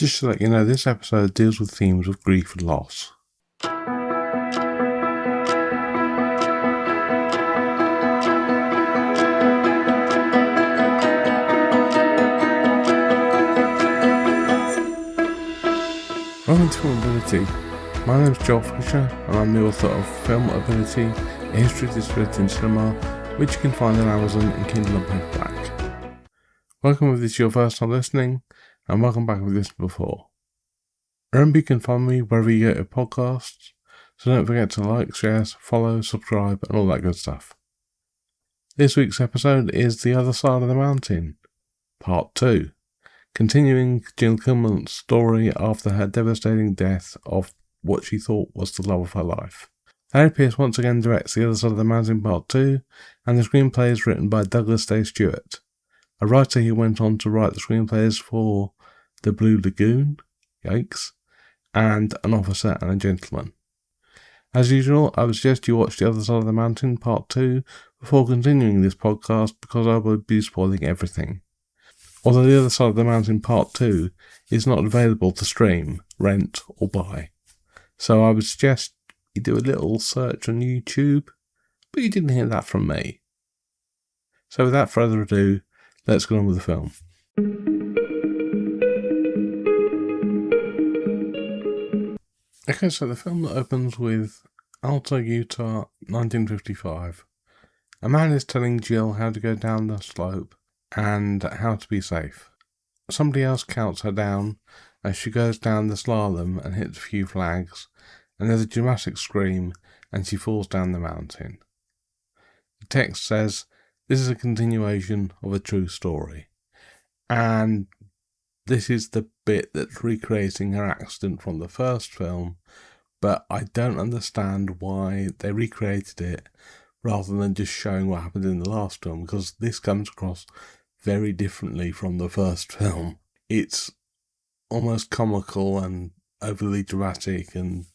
Just to let you know, this episode deals with themes of grief and loss. Welcome to Filmability. My name is Joel Fisher and I'm the author of Filmability, A History of Disability in Cinema, which you can find on Amazon in Kindle and paperback. Welcome if this is your first time listening, and welcome back if you've listened before. Remember you can find me wherever you get your podcasts, so don't forget to like, share, follow, subscribe and all that good stuff. This week's episode is The Other Side of the Mountain, Part 2. Continuing Jill Kinmont's story after her devastating death of what she thought was the love of her life. Harry Pierce once again directs The Other Side of the Mountain Part 2, and the screenplay is written by Douglas Day Stewart, a writer who went on to write the screenplays for The Blue Lagoon, yikes, and An Officer and a Gentleman. As usual, I would suggest you watch The Other Side of the Mountain Part 2 before continuing this podcast because I will be spoiling everything. Although The Other Side of the Mountain Part 2 is not available to stream, rent or buy. So I would suggest you do a little search on YouTube, but you didn't hear that from me. So without further ado, let's get on with the film. Okay, so the film that opens with Alta, Utah, 1955. A man is telling Jill how to go down the slope and how to be safe. Somebody else counts her down as she goes down the slalom and hits a few flags, and there's a dramatic scream and she falls down the mountain. The text says, "This is a continuation of a true story," and this is the bit that's recreating her accident from the first film, but I don't understand why they recreated it rather than just showing what happened in the last film, because this comes across very differently from the first film. It's almost comical and overly dramatic and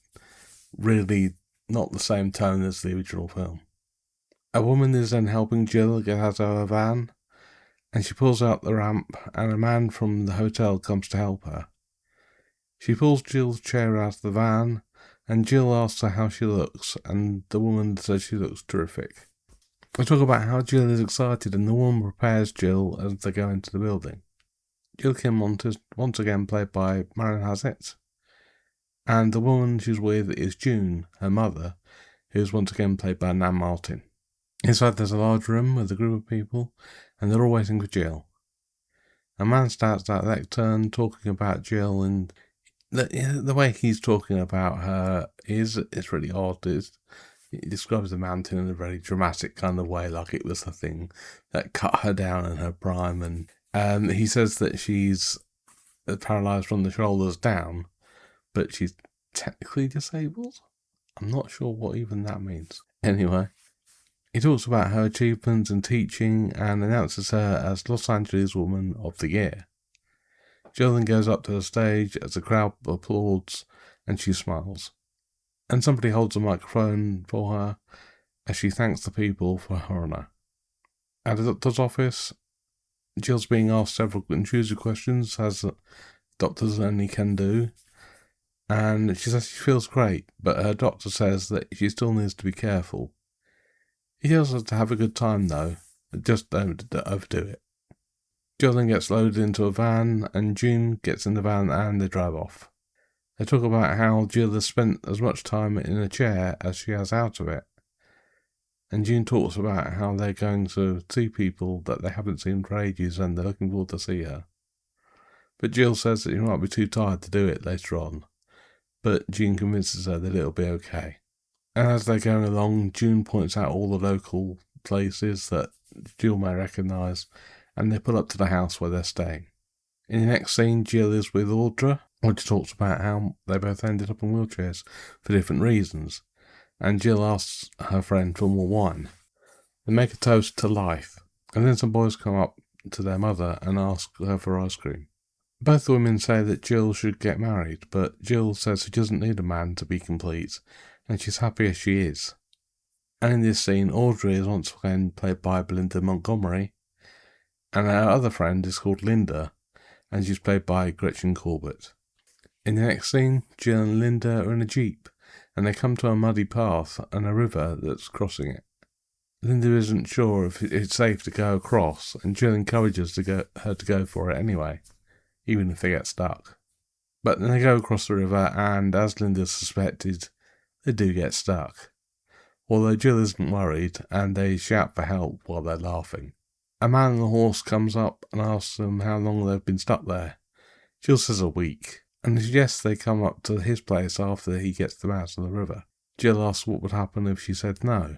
really not the same tone as the original film. A woman is then helping Jill get out of her van, and she pulls out the ramp and a man from the hotel comes to help her. She pulls Jill's chair out of the van and Jill asks her how she looks, and the woman says she looks terrific. We talk about how Jill is excited and the woman prepares Jill as they go into the building. Jill Kinmont is once again played by Marion Hazett, and the woman she's with is June, her mother, who is once again played by Nan Martin. Inside there's a large room with a group of people, and they're all waiting for Jill. A man starts that lectern talking about Jill, and the way he's talking about her is really odd. He describes the mountain in a very dramatic kind of way, like it was the thing that cut her down in her prime. And he says that she's paralysed from the shoulders down, but she's technically disabled. I'm not sure what even that means. Anyway, he talks about her achievements in teaching and announces her as Los Angeles Woman of the Year. Jill then goes up to the stage as the crowd applauds and she smiles. And somebody holds a microphone for her as she thanks the people for her honour. At the doctor's office, Jill's being asked several intrusive questions, as doctors only can do, and she says she feels great, but her doctor says that she still needs to be careful. He tells her to have a good time though, just don't overdo it. Jill then gets loaded into a van, and June gets in the van and they drive off. They talk about how Jill has spent as much time in a chair as she has out of it. And June talks about how they're going to see people that they haven't seen for ages and they're looking forward to see her. But Jill says that she might be too tired to do it later on. But June convinces her that it'll be okay. And as they're going along, June points out all the local places that Jill may recognise, and they pull up to the house where they're staying. In the next scene, Jill is with Audra, which talks about how they both ended up in wheelchairs for different reasons, and Jill asks her friend for more wine. They make a toast to life, and then some boys come up to their mother and ask her for ice cream. Both the women say that Jill should get married, but Jill says she doesn't need a man to be complete, and she's happy as she is. And in this scene, Audrey is once again played by Belinda Montgomery, and our other friend is called Linda, and she's played by Gretchen Corbett. In the next scene, Jill and Linda are in a Jeep, and they come to a muddy path and a river that's crossing it. Linda isn't sure if it's safe to go across, and Jill encourages her to go for it anyway, even if they get stuck. But then they go across the river, and as Linda suspected, they do get stuck. Although Jill isn't worried, and they shout for help while they're laughing. A man on a horse comes up and asks them how long they've been stuck there. Jill says a week, and suggests they come up to his place after he gets them out of the river. Jill asks what would happen if she said no,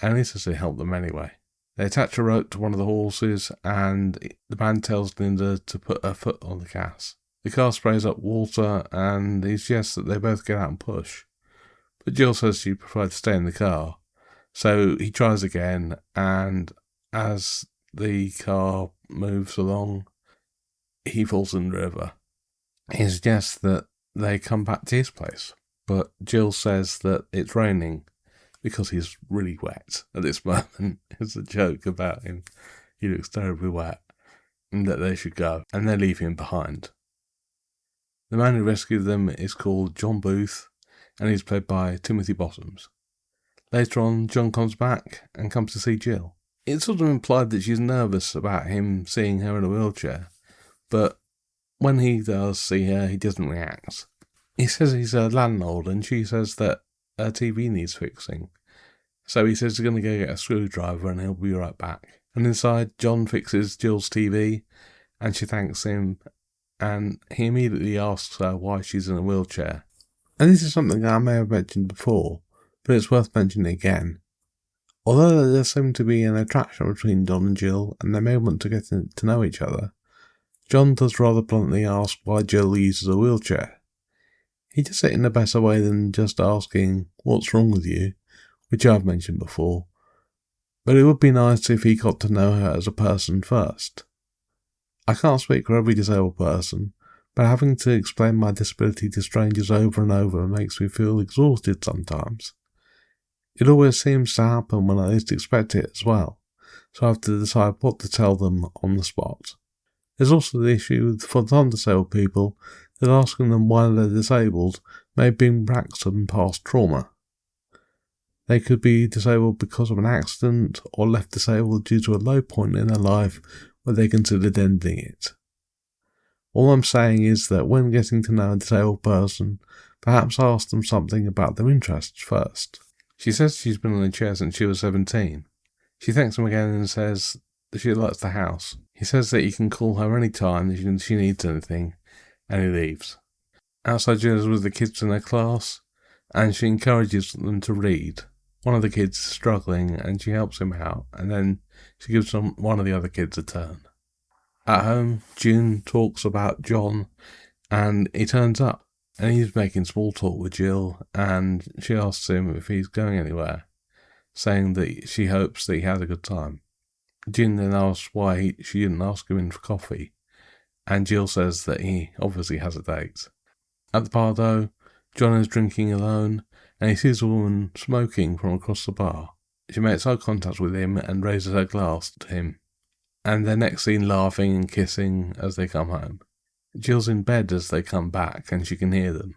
and he says he'll help them anyway. They attach a rope to one of the horses, and the man tells Linda to put her foot on the gas. The car sprays up water, and he suggests that they both get out and push. But Jill says she'd prefer to stay in the car, so he tries again, and as the car moves along, he falls in the river. He suggests that they come back to his place, but Jill says that it's raining because he's really wet at this moment. It's a joke about him. He looks terribly wet, and that they should go, and they leave him behind. The man who rescued them is called John Booth, and he's played by Timothy Bottoms. Later on, John comes back and comes to see Jill. It's sort of implied that she's nervous about him seeing her in a wheelchair, but when he does see her, he doesn't react. He says he's a landlord, and she says that her TV needs fixing. So he says he's going to go get a screwdriver and he'll be right back. And inside, John fixes Jill's TV, and she thanks him, and he immediately asks her why she's in a wheelchair. And this is something I may have mentioned before, but it's worth mentioning again. Although there seemed to be an attraction between John and Jill, and they may want to get to know each other, John does rather bluntly ask why Jill uses a wheelchair. He does it in a better way than just asking, "What's wrong with you?" which I've mentioned before, but it would be nice if he got to know her as a person first. I can't speak for every disabled person, but having to explain my disability to strangers over and over makes me feel exhausted sometimes. It always seems to happen when I least expect it as well, so I have to decide what to tell them on the spot. There's also the issue for non-disabled people that asking them why they're disabled may bring back some past trauma. They could be disabled because of an accident, or left disabled due to a low point in their life where they considered ending it. All I'm saying is that when getting to know a disabled person, perhaps ask them something about their interests first. She says she's been in a chair since she was 17. She thanks him again and says that she likes the house. He says that he can call her any time that she needs anything, and he leaves. Outside, Jill is with the kids in her class, and she encourages them to read. One of the kids is struggling, and she helps him out, and then she gives one of the other kids a turn. At home, June talks about John, and he turns up, and he's making small talk with Jill, and she asks him if he's going anywhere, saying that she hopes that he has a good time. June then asks why she didn't ask him in for coffee, and Jill says that he obviously has a date. At the bar though, John is drinking alone, and he sees a woman smoking from across the bar. She makes eye contact with him and raises her glass to him, and they're next seen laughing and kissing as they come home. Jill's in bed as they come back, and she can hear them.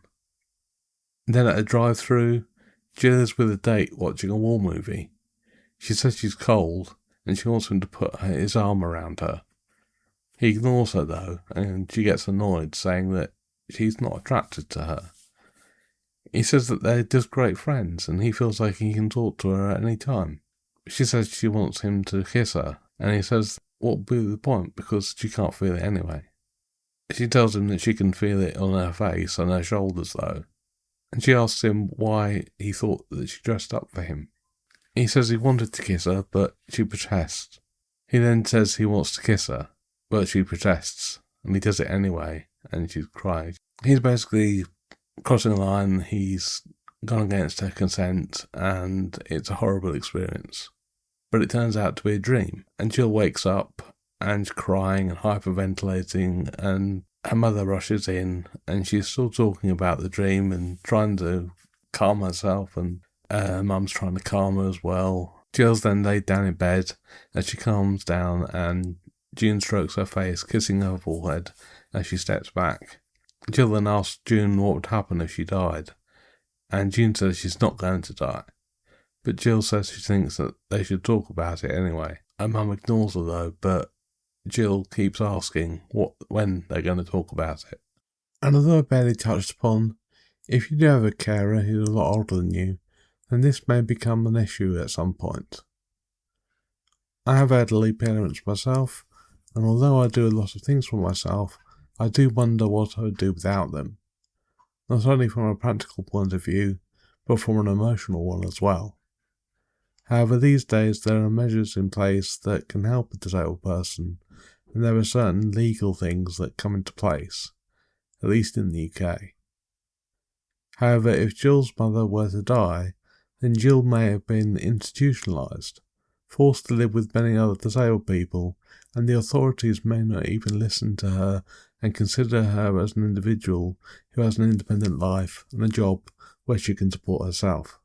Then at a drive-through, Jill is with a date watching a war movie. She says she's cold, and she wants him to put his arm around her. He ignores her though, and she gets annoyed, saying that he's not attracted to her. He says that they're just great friends, and he feels like he can talk to her at any time. She says she wants him to kiss her, and he says what would be the point because she can't feel it anyway. She tells him that she can feel it on her face and her shoulders though, and she asks him why he thought that she dressed up for him. He says he wanted to kiss her, but she protests. He then says he wants to kiss her, but she protests, and he does it anyway, and she's crying. He's basically crossing a line, he's gone against her consent, and it's a horrible experience. But it turns out to be a dream, and Jill wakes up, and crying and hyperventilating, and her mother rushes in, and she's still talking about the dream and trying to calm herself, and her mum's trying to calm her as well. Jill's then laid down in bed, and she calms down, and June strokes her face, kissing her forehead as she steps back. Jill then asks June what would happen if she died, and June says she's not going to die. But Jill says she thinks that they should talk about it anyway. Her mum ignores her though, but Jill keeps asking when they're going to talk about it. And although barely touched upon, if you do have a carer who's a lot older than you, then this may become an issue at some point. I have elderly parents myself, and although I do a lot of things for myself, I do wonder what I would do without them. Not only from a practical point of view, but from an emotional one as well. However, these days there are measures in place that can help a disabled person, and there are certain legal things that come into place, at least in the UK. However, if Jill's mother were to die, then Jill may have been institutionalised, forced to live with many other disabled people, and the authorities may not even listen to her and consider her as an individual who has an independent life and a job where she can support herself.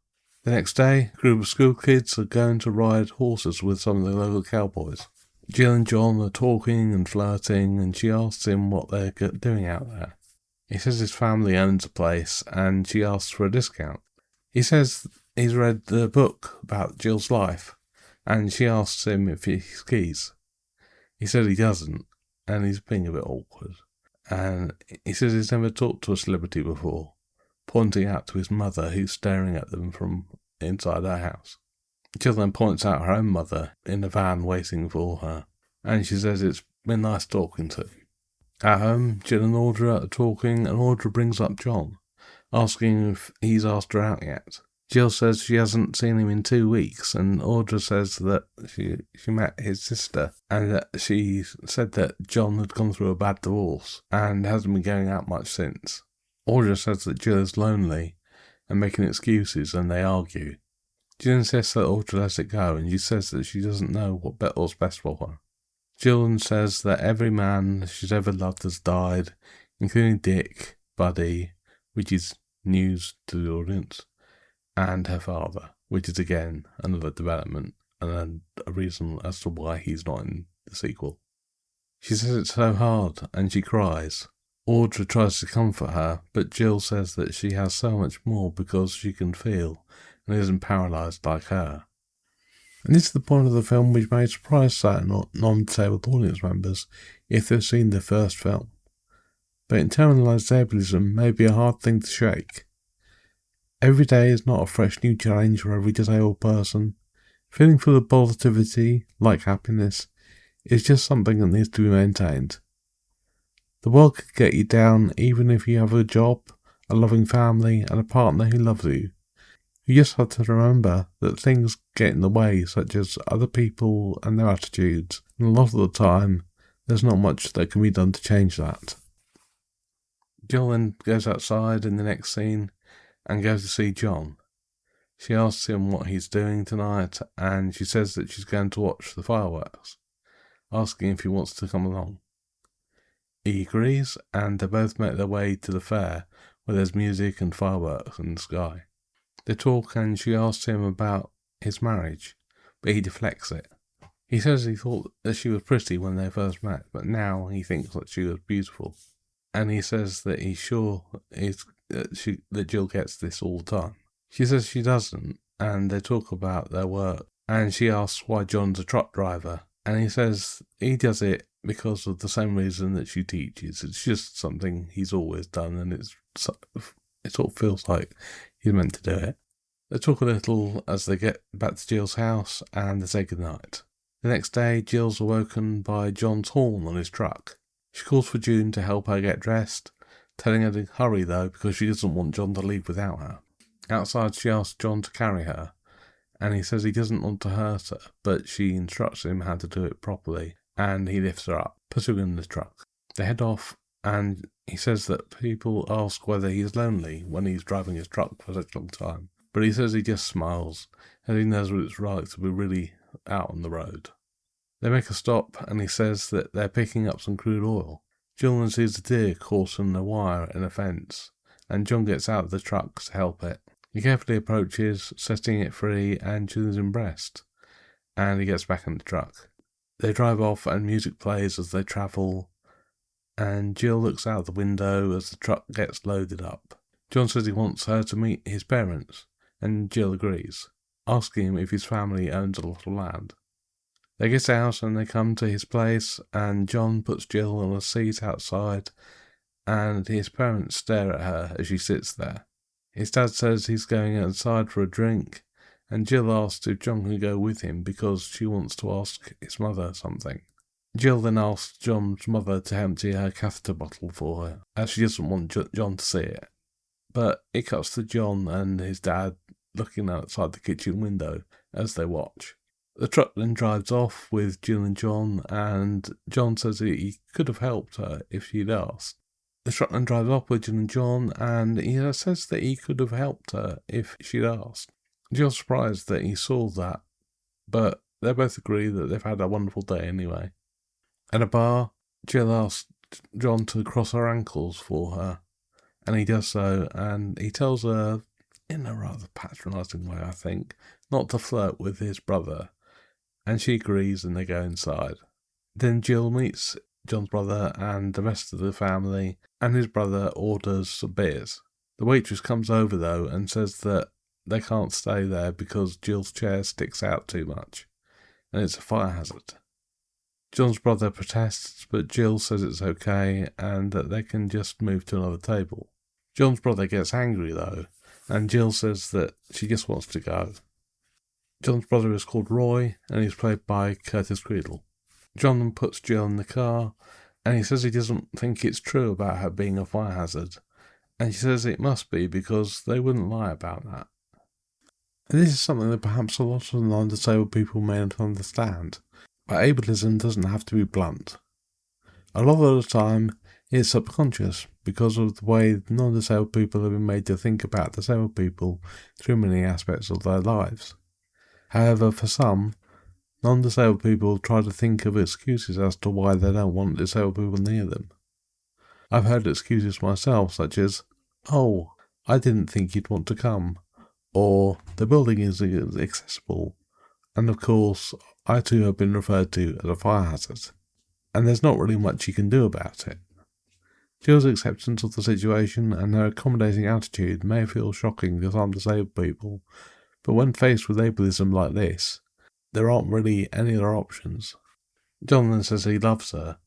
The next day, a group of school kids are going to ride horses with some of the local cowboys. Jill and John are talking and flirting, and she asks him what they're doing out there. He says his family owns a place, and she asks for a discount. He says he's read the book about Jill's life, and she asks him if he skis. He says he doesn't, and he's being a bit awkward. And he says he's never talked to a celebrity before, pointing out to his mother who's staring at them from inside her house. Jill then points out her own mother in the van waiting for her, and she says it's been nice talking to. At home, Jill and Audra are talking, and Audra brings up John, asking if he's asked her out yet. Jill says she hasn't seen him in 2 weeks, and Audra says that she met his sister, and that she said that John had gone through a bad divorce, and hasn't been going out much since. Audra says that Jill is lonely, and making excuses, and they argue. Jill insists that Audra lets it go, and she says that she doesn't know what's best for her. Jill says that every man she's ever loved has died, including Dick, Buddy, which is news to the audience, and her father, which is again another development and a reason as to why he's not in the sequel. She says it's so hard, and she cries. Audra tries to comfort her, but Jill says that she has so much more because she can feel and isn't paralysed like her. And this is the point of the film which may surprise certain non-disabled audience members if they've seen the first film. But internalised ableism may be a hard thing to shake. Every day is not a fresh new challenge for every disabled person. Feeling full of positivity, like happiness, is just something that needs to be maintained. The world could get you down even if you have a job, a loving family, and a partner who loves you. You just have to remember that things get in the way, such as other people and their attitudes, and a lot of the time, there's not much that can be done to change that. Jill then goes outside in the next scene and goes to see John. She asks him what he's doing tonight, and she says that she's going to watch the fireworks, asking if he wants to come along. He agrees, and they both make their way to the fair, where there's music and fireworks in the sky. They talk, and she asks him about his marriage, but he deflects it. He says he thought that she was pretty when they first met, but now he thinks that she was beautiful. And he says that he's sure that Jill gets this all the time. She says she doesn't, and they talk about their work, and she asks why John's a truck driver, and he says he does it because of the same reason that she teaches. It's just something he's always done, and it sort of feels like he's meant to do it. They talk a little as they get back to Jill's house, and they say goodnight. The next day, Jill's awoken by John's horn on his truck. She calls for June to help her get dressed, telling her to hurry though because she doesn't want John to leave without her. Outside, she asks John to carry her, and he says he doesn't want to hurt her, but she instructs him how to do it properly, and he lifts her up, puts her in the truck. They head off, and he says that people ask whether he's lonely when he's driving his truck for such a long time, but he says he just smiles, and he knows what it's like to be really out on the road. They make a stop, and he says that they're picking up some crude oil. Jill sees a deer caught in a wire in a fence, and John gets out of the truck to help it. He carefully approaches, setting it free, and Jill is impressed, and he gets back in the truck. They drive off and music plays as they travel, and Jill looks out the window as the truck gets loaded up. John says he wants her to meet his parents, and Jill agrees, asking him if his family owns a lot of land. They get out and they come to his place, and John puts Jill on a seat outside, and his parents stare at her as she sits there. His dad says he's going outside for a drink, and Jill asks if John can go with him because she wants to ask his mother something. Jill then asks John's mother to empty her catheter bottle for her, as she doesn't want John to see it. But it cuts to John and his dad looking outside the kitchen window as they watch. The truck then drives off with Jill and John, and John says he could have helped her if she'd asked. The truck then drives off with Jill and John, and he says that he could have helped her if she'd asked. Jill's surprised that he saw that, but they both agree that they've had a wonderful day anyway. At a bar, Jill asks John to cross her ankles for her, and he does so, and he tells her, in a rather patronising way I think, not to flirt with his brother, and she agrees and they go inside. Then Jill meets John's brother and the rest of the family, and his brother orders some beers. The waitress comes over though and says that they can't stay there because Jill's chair sticks out too much, and it's a fire hazard. John's brother protests, but Jill says it's okay and that they can just move to another table. John's brother gets angry though, and Jill says that she just wants to go. John's brother is called Roy, and he's played by Curtis Creedle. John then puts Jill in the car, and he says he doesn't think it's true about her being a fire hazard, and she says it must be because they wouldn't lie about that. And this is something that perhaps a lot of non-disabled people may not understand, but ableism doesn't have to be blunt. A lot of the time, it's subconscious because of the way non-disabled people have been made to think about disabled people through many aspects of their lives. However, for some, non-disabled people try to think of excuses as to why they don't want disabled people near them. I've heard excuses myself, such as, "Oh, I didn't think you'd want to come," or "the building is accessible," and of course, I too have been referred to as a fire hazard, and there's not really much you can do about it. Jill's acceptance of the situation and her accommodating attitude may feel shocking to some disabled people, but when faced with ableism like this, there aren't really any other options. John then says he loves her,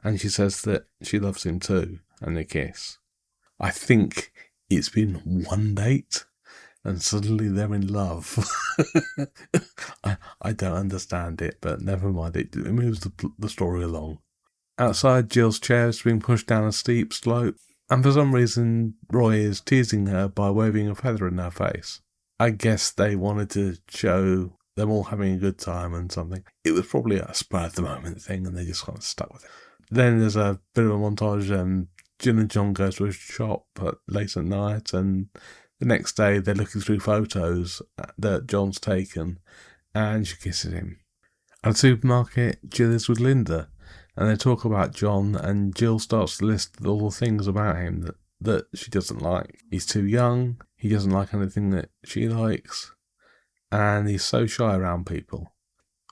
and she says that she loves him too, and they kiss. I think it's been one date, and suddenly they're in love. I don't understand it, but never mind, it moves the story along. Outside, Jill's chair is being pushed down a steep slope, and for some reason Roy is teasing her by waving a feather in her face. I guess they wanted to show them all having a good time and something. It was probably a spur-of-the-moment thing, and they just kind of stuck with it. Then there's a bit of a montage, and Jill and John go to a shop late at night, and the next day they're looking through photos that John's taken, and she kisses him. At the supermarket, Jill is with Linda, and they talk about John, and Jill starts to list all the things about him that she doesn't like. He's too young, he doesn't like anything that she likes, and he's so shy around people.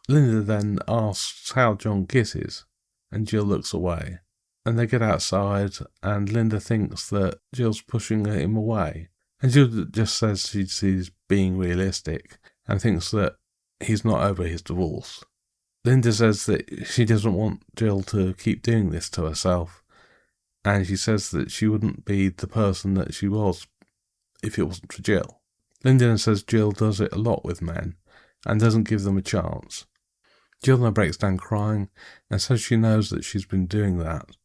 Linda then asks how John kisses, and Jill looks away. And they get outside, and Linda thinks that Jill's pushing him away. And Jill just says she's being realistic, and thinks that he's not over his divorce. Linda says that she doesn't want Jill to keep doing this to herself, and she says that she wouldn't be the person that she was if it wasn't for Jill. Linda says Jill does it a lot with men, and doesn't give them a chance. Jill now breaks down crying, and says she knows that she's been doing that,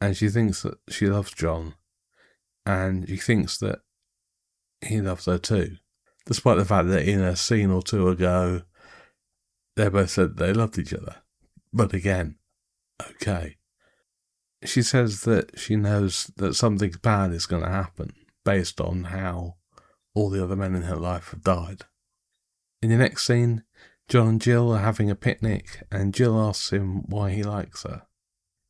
and she thinks that she loves John, and she thinks that he loves her too, despite the fact that in a scene or two ago, they both said they loved each other. But again, okay. She says that she knows that something bad is going to happen, based on how all the other men in her life have died. In the next scene, John and Jill are having a picnic, and Jill asks him why he likes her.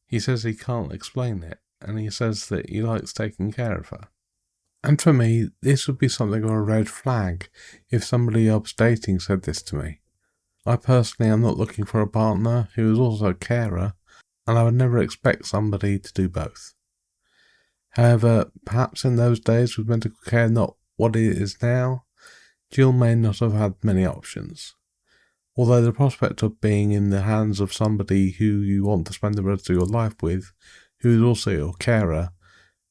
He says he can't explain it, and he says that he likes taking care of her. And for me, this would be something of a red flag if somebody I was dating said this to me. I personally am not looking for a partner who is also a carer, and I would never expect somebody to do both. However, perhaps in those days with medical care not what it is now, Jill may not have had many options. Although the prospect of being in the hands of somebody who you want to spend the rest of your life with, who is also your carer,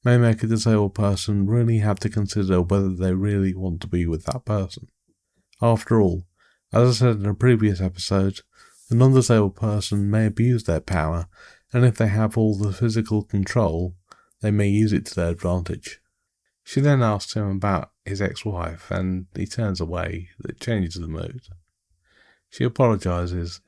may make a disabled person really have to consider whether they really want to be with that person. After all, as I said in a previous episode, the non-disabled person may abuse their power, and if they have all the physical control, they may use it to their advantage. She then asks him about his ex-wife, and he turns away. That changes the mood. She apologises,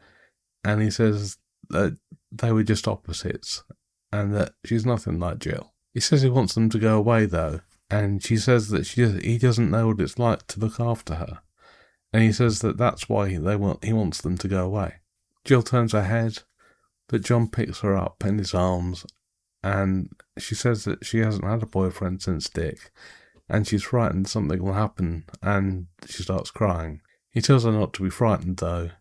and he says that they were just opposites, and that she's nothing like Jill. He says he wants them to go away though, and she says that he doesn't know what it's like to look after her, and he says that that's why he wants them to go away. Jill turns her head, but John picks her up in his arms, and she says that she hasn't had a boyfriend since Dick, and she's frightened something will happen, and she starts crying. He tells her not to be frightened though,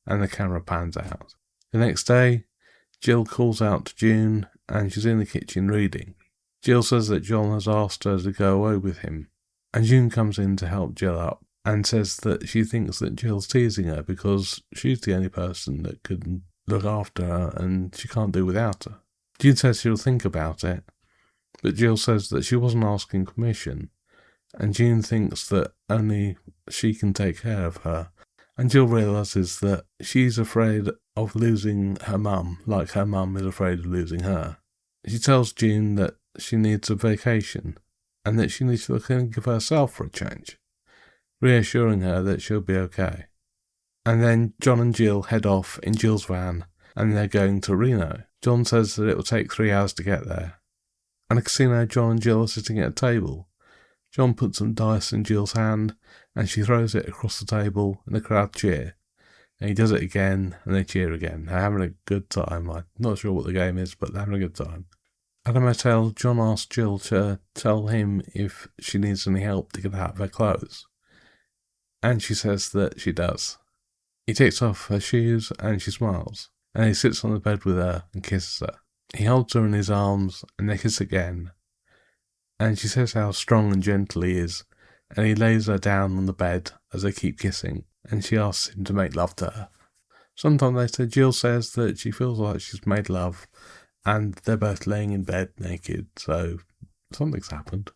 and the camera pans out. The next day, Jill calls out to June, and she's in the kitchen reading. Jill says that John has asked her to go away with him, and June comes in to help Jill up, and says that she thinks that Jill's teasing her because she's the only person that can look after her, and she can't do without her. June says she'll think about it, but Jill says that she wasn't asking permission, and June thinks that only she can take care of her, and Jill realises that she's afraid of losing her mum, like her mum is afraid of losing her. She tells June that she needs a vacation, and that she needs to think of herself for a change, reassuring her that she'll be okay. And then John and Jill head off in Jill's van, and they're going to Reno. John says that it will take 3 hours to get there. At a casino, John and Jill are sitting at a table. John puts some dice in Jill's hand, and she throws it across the table, and the crowd cheer. And he does it again, and they cheer again. They're having a good time. I'm not sure what the game is, but they're having a good time. At a motel, John asks Jill to tell him if she needs any help to get out of her clothes, and she says that she does. He takes off her shoes, and she smiles, and he sits on the bed with her and kisses her. He holds her in his arms, and they kiss again, and she says how strong and gentle he is, and he lays her down on the bed as they keep kissing, and she asks him to make love to her. Sometime later, Jill says that she feels like she's made love, and they're both laying in bed naked, so something's happened.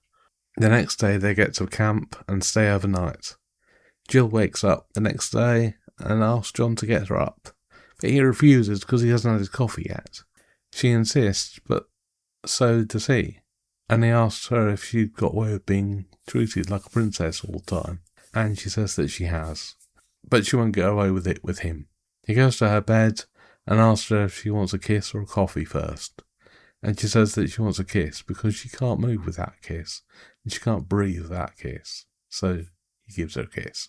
The next day they get to camp and stay overnight. Jill wakes up the next day and asks John to get her up, but he refuses because he hasn't had his coffee yet. She insists, but so does he, and he asks her if she'd got away with being treated like a princess all the time, and she says that she has, but she won't get away with it with him. He goes to her bed and asks her if she wants a kiss or a coffee first, and she says that she wants a kiss because she can't move without a kiss, and she can't breathe without a kiss, so he gives her a kiss.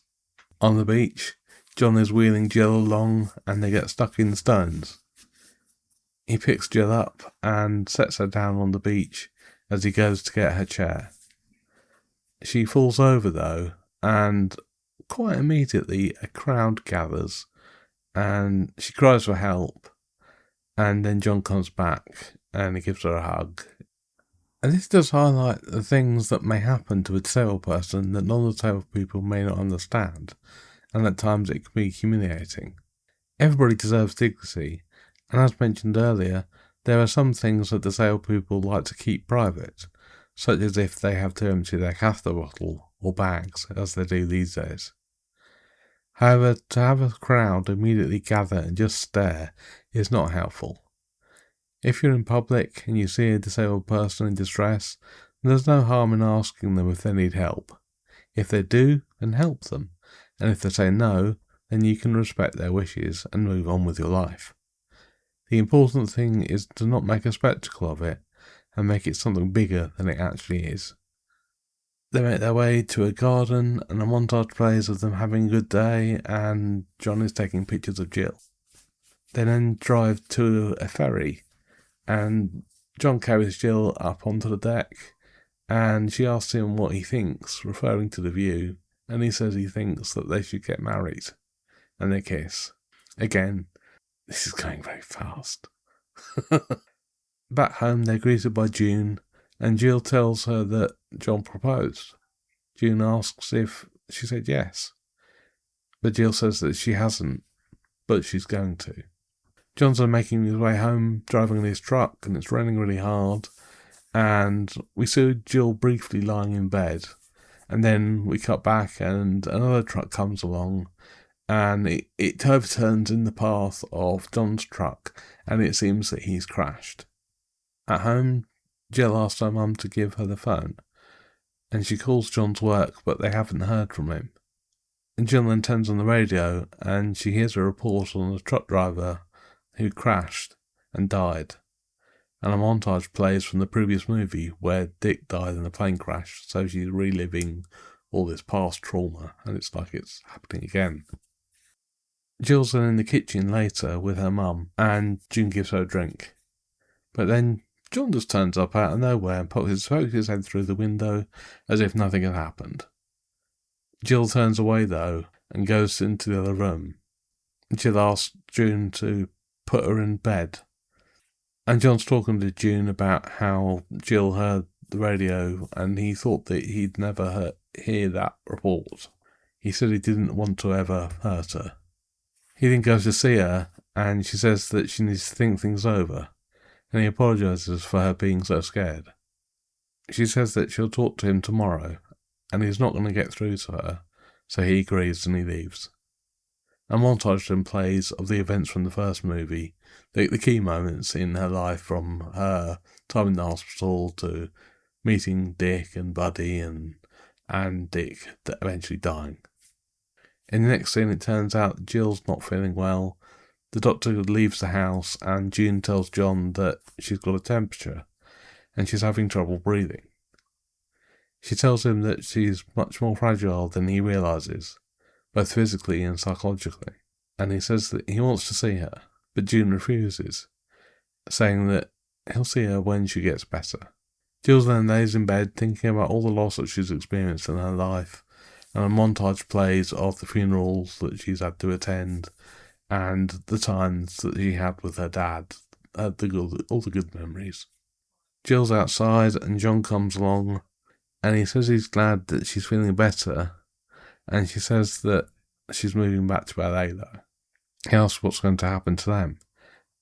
On the beach, John is wheeling Jill along, and they get stuck in the stones. He picks Jill up and sets her down on the beach as he goes to get her chair. She falls over though, and quite immediately a crowd gathers, and she cries for help, and then John comes back and he gives her a hug. And this does highlight the things that may happen to a disabled person that non-disabled people may not understand, and at times it can be humiliating. Everybody deserves dignity, and as mentioned earlier, there are some things that disabled people like to keep private, such as if they have to empty their catheter bottle or bags, as they do these days. However, to have a crowd immediately gather and just stare is not helpful. If you're in public and you see a disabled person in distress, there's no harm in asking them if they need help. If they do, then help them, and if they say no, then you can respect their wishes and move on with your life. The important thing is to not make a spectacle of it and make it something bigger than it actually is. They make their way to a garden, and a montage plays of them having a good day, and John is taking pictures of Jill. They then drive to a ferry, and John carries Jill up onto the deck, and she asks him what he thinks, referring to the view, and he says he thinks that they should get married. and they kiss. Again, this is going very fast. Back home, they're greeted by June, and Jill tells her that John proposed. June asks if she said yes, but Jill says that she hasn't, but she's going to. John's making his way home, driving in his truck, and it's raining really hard, and we see Jill briefly lying in bed, and then we cut back and another truck comes along, and it overturns in the path of John's truck, and it seems that he's crashed. At home, Jill asks her mum to give her the phone, and she calls John's work, but they haven't heard from him. And Jill then turns on the radio, and she hears a report on a truck driver who crashed and died. And a montage plays from the previous movie where Dick died in a plane crash, so she's reliving all this past trauma, and it's like it's happening again. Jill's then in the kitchen later with her mum, and June gives her a drink. But then John just turns up out of nowhere and pokes his head through the window as if nothing had happened. Jill turns away though and goes into the other room. Jill asks June to put her in bed. And John's talking to June about how Jill heard the radio and he thought that he'd never hear that report. He said he didn't want to ever hurt her. He then goes to see her and she says that she needs to think things over, and he apologises for her being so scared. She says that she'll talk to him tomorrow and he's not going to get through to her, so he agrees and he leaves. A montage then plays of the events from the first movie, the key moments in her life, from her time in the hospital to meeting Dick and Buddy and Dick eventually dying. In the next scene, it turns out Jill's not feeling well. The doctor leaves the house and June tells John that she's got a temperature and she's having trouble breathing. She tells him that she's much more fragile than he realises, both physically and psychologically, and he says that he wants to see her, but June refuses, saying that he'll see her when she gets better. Jill then lays in bed thinking about all the loss that she's experienced in her life, and a montage plays of the funerals that she's had to attend and the times that she had with her dad, all the good memories. Jill's outside and John comes along and he says he's glad that she's feeling better, and she says that she's moving back to LA though. He asks what's going to happen to them,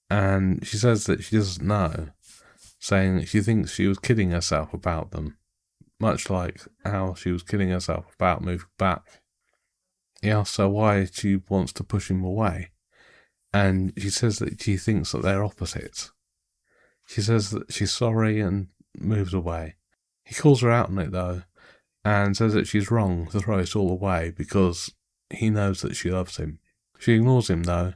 and she says that she doesn't know, saying that she thinks she was kidding herself about them, much like how she was kidding herself about moving back. He asks her why she wants to push him away, and she says that she thinks that they're opposites. She says that she's sorry and moves away. He calls her out on it though, and says that she's wrong to throw it all away because he knows that she loves him. She ignores him though,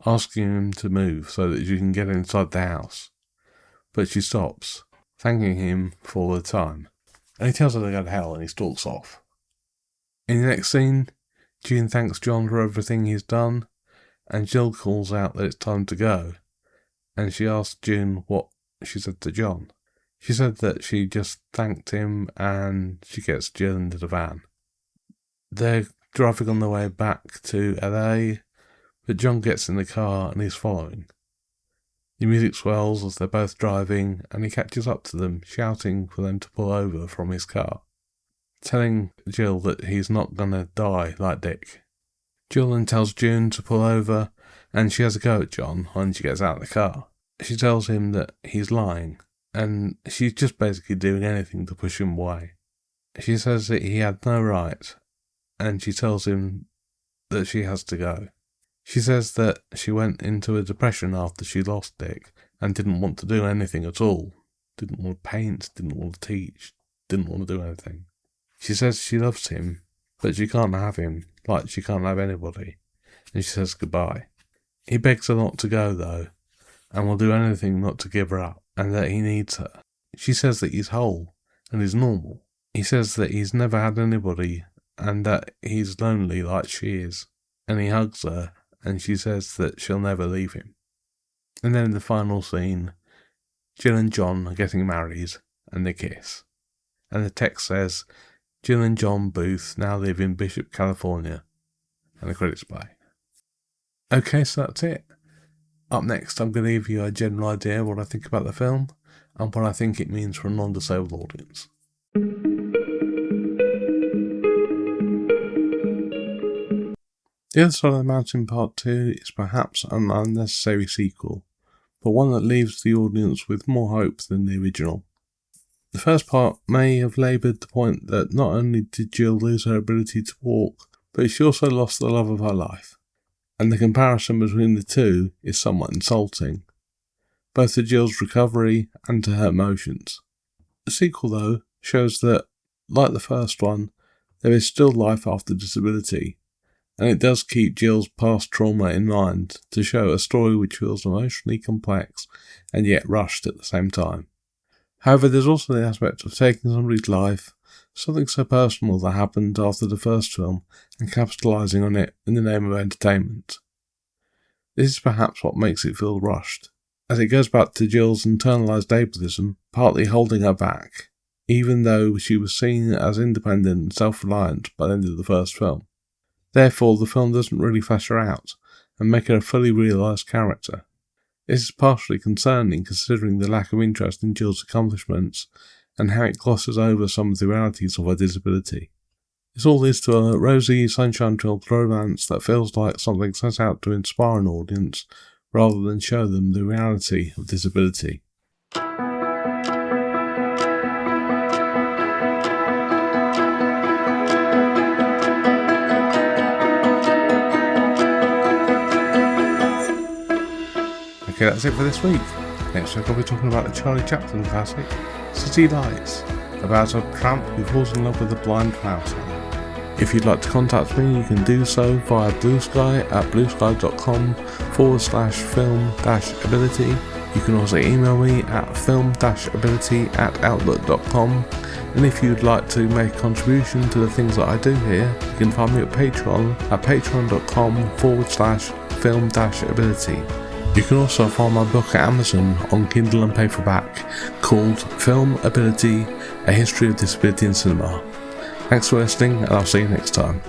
asking him to move so that she can get inside the house. But she stops, thanking him for the time. And he tells her to go to hell and he stalks off. In the next scene, June thanks John for everything he's done, and Jill calls out that it's time to go, and she asks June what she said to John. She said that she just thanked him, and she gets Jill into the van. They're driving on their way back to LA, but John gets in the car and he's following. The music swells as they're both driving, and he catches up to them, shouting for them to pull over from his car, telling Jill that he's not gonna die like Dick. Jill then tells June to pull over, and she has a go at John when she gets out of the car. She tells him that he's lying, and she's just basically doing anything to push him away. She says that he had no right, and she tells him that she has to go. She says that she went into a depression after she lost Dick and didn't want to do anything at all. Didn't want to paint, didn't want to teach, didn't want to do anything. She says she loves him, but she can't have him, like she can't have anybody, and she says goodbye. He begs her not to go though, and will do anything not to give her up, and that he needs her. She says that he's whole and is normal. He says that he's never had anybody and that he's lonely like she is, and he hugs her and she says that she'll never leave him. And then in the final scene, Jill and John are getting married and they kiss. And the text says, Jill and John Booth now live in Bishop, California, and the credits play. Okay, so that's it. Up next, I'm going to give you a general idea of what I think about the film and what I think it means for a non-disabled audience. The Other Side of the Mountain Part 2 is perhaps an unnecessary sequel, but one that leaves the audience with more hope than the original. The first part may have laboured the point that not only did Jill lose her ability to walk, but she also lost the love of her life, and the comparison between the two is somewhat insulting, both to Jill's recovery and to her emotions. The sequel, though, shows that, like the first one, there is still life after disability, and it does keep Jill's past trauma in mind to show a story which feels emotionally complex and yet rushed at the same time. However, there's also the aspect of taking somebody's life, something so personal that happened after the first film, and capitalising on it in the name of entertainment. This is perhaps what makes it feel rushed, as it goes back to Jill's internalised ableism partly holding her back, even though she was seen as independent and self-reliant by the end of the first film. Therefore, the film doesn't really flesh her out and make her a fully realised character. This is partially concerning considering the lack of interest in Jill's accomplishments and how it glosses over some of the realities of her disability. This all leads to a rosy, sunshine-filled romance that feels like something set out to inspire an audience rather than show them the reality of disability. Okay, that's it for this week. Next week I'll be talking about the Charlie Chaplin classic, City Lights, about a tramp who falls in love with a blind router. If you'd like to contact me, you can do so via Bluesky at bluesky.com/film-ability. You can also email me at film-ability@outlook.com. And if you'd like to make a contribution to the things that I do here, you can find me at Patreon at patreon.com/film-ability. You can also find my book at Amazon on Kindle and paperback called Filmability, A History of Disability in Cinema. Thanks for listening, and I'll see you next time.